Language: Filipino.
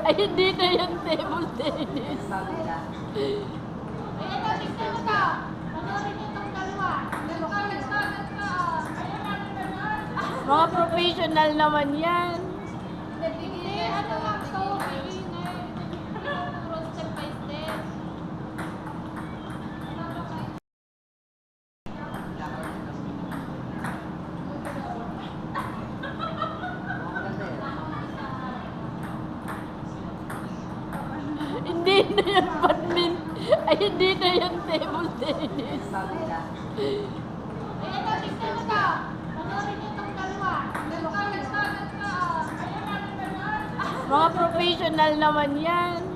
Ay, hindi na yan table tennis. Ayan na, tignan mo to. Panoorin niyo itong dalawa. Let's go, let's go, let's go. Mga professional naman yan. Hindi, ano lang to, beginner. Puro step by step. Hindi na yan badminton. Ay, hindi na yan table tennis. Ayan na, tignan mo to. Panoorin niyo itong dalawa. Let's go, let's go, let's go. Mga professional naman yan.